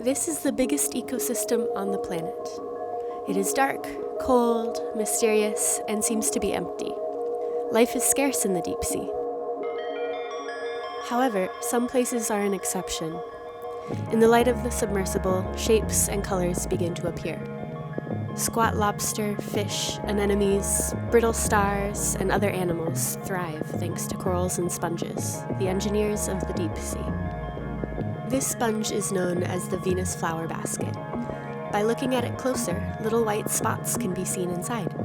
This is the biggest ecosystem on the planet. It is dark, cold, mysterious, and seems to be empty. Life is scarce in the deep sea. However, some places are an exception. In the light of the submersible, shapes and colors begin to appear. Squat lobster, fish, anemones, brittle stars, and other animals thrive thanks to corals and sponges, the engineers of the deep sea. This sponge is known as the Venus flower basket. By looking at it closer, little white spots can be seen inside.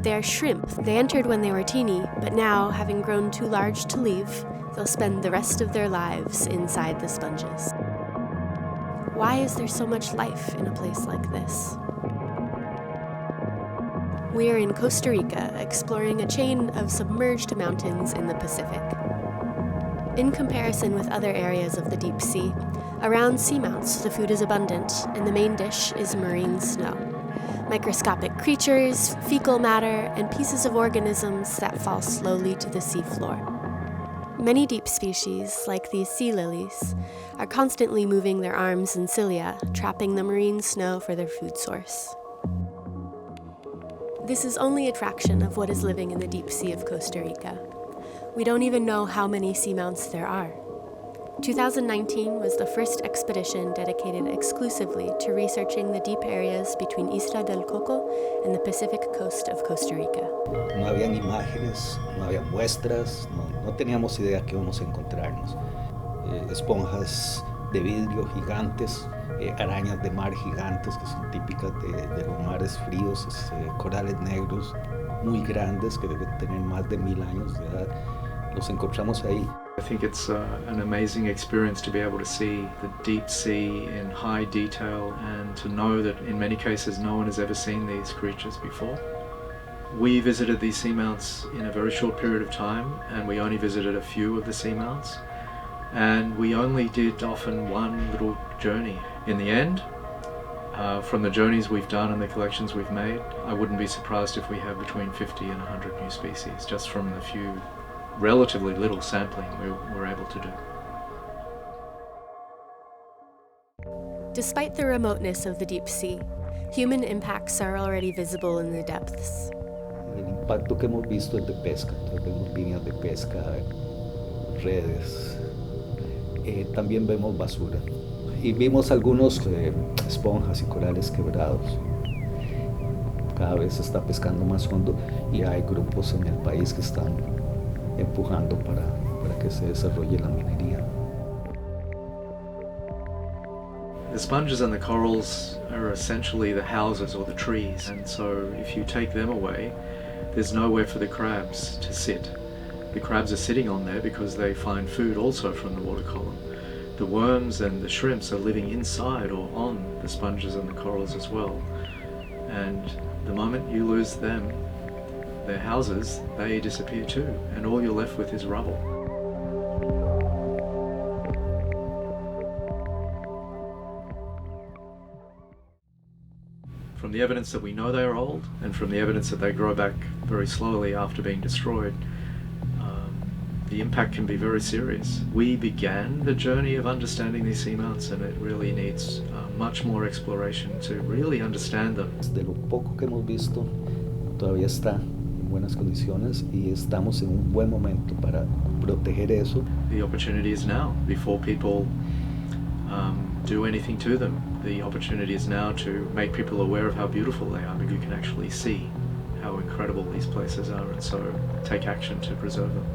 They are shrimp. They entered when they were teeny, but now, having grown too large to leave, they'll spend the rest of their lives inside the sponges. Why is there so much life in a place like this? We are in Costa Rica, exploring a chain of submerged mountains in the Pacific. In comparison with other areas of the deep sea, around seamounts the food is abundant, and the main dish is marine snow. Microscopic creatures, fecal matter, and pieces of organisms that fall slowly to the seafloor. Many deep species, like these sea lilies, are constantly moving their arms and cilia, trapping the marine snow for their food source. This is only a fraction of what is living in the deep sea of Costa Rica. We don't even know how many seamounts there are. 2019 was the first expedition dedicated exclusively to researching the deep areas between Isla del Coco and the Pacific coast of Costa Rica. No habían imágenes, no había muestras, no teníamos idea que íbamos a encontrarnos. Esponjas de vidrio gigantes, arañas de mar gigantes que son típicas de los mares fríos, corales negros muy grandes que deben tener más de 1000 años de edad. Los encontramos ahí. I think it's an amazing experience to be able to see the deep sea in high detail and to know that in many cases no one has ever seen these creatures before. We visited these seamounts in a very short period of time, and we only visited a few of the seamounts, and we only did often one little journey. In the end, from the journeys we've done and the collections we've made, I wouldn't be surprised if we have between 50 and 100 new species just from the few relatively little sampling we were able to do. Despite the remoteness of the deep sea, human impacts are already visible in the depths. El impacto que hemos visto es de pesca, vemos líneas de pesca, redes, también vemos basura. Y vimos algunos esponjas y corales quebrados. Cada vez se está pescando más hondo y hay grupos en el país que están empujando para que se desarrolle la minería. The sponges and the corals are essentially the houses or the trees, and so if you take them away, there's nowhere for the crabs to sit. The crabs are sitting on there because they find food also from the water column. The worms and the shrimps are living inside or on the sponges and the corals as well. And the moment you lose them, their houses, they disappear too, and all you're left with is rubble. From the evidence that we know they are old, and from the evidence that they grow back very slowly after being destroyed, the impact can be very serious. We began the journey of understanding these seamounts, and it really needs much more exploration to really understand them. De lo poco que hemos visto, todavía está en buenas condiciones y estamos en un buen momento para proteger eso. The opportunity is now, before people do anything to them. The opportunity is now to make people aware of how beautiful they are, but you can actually see how incredible these places are, and so take action to preserve them.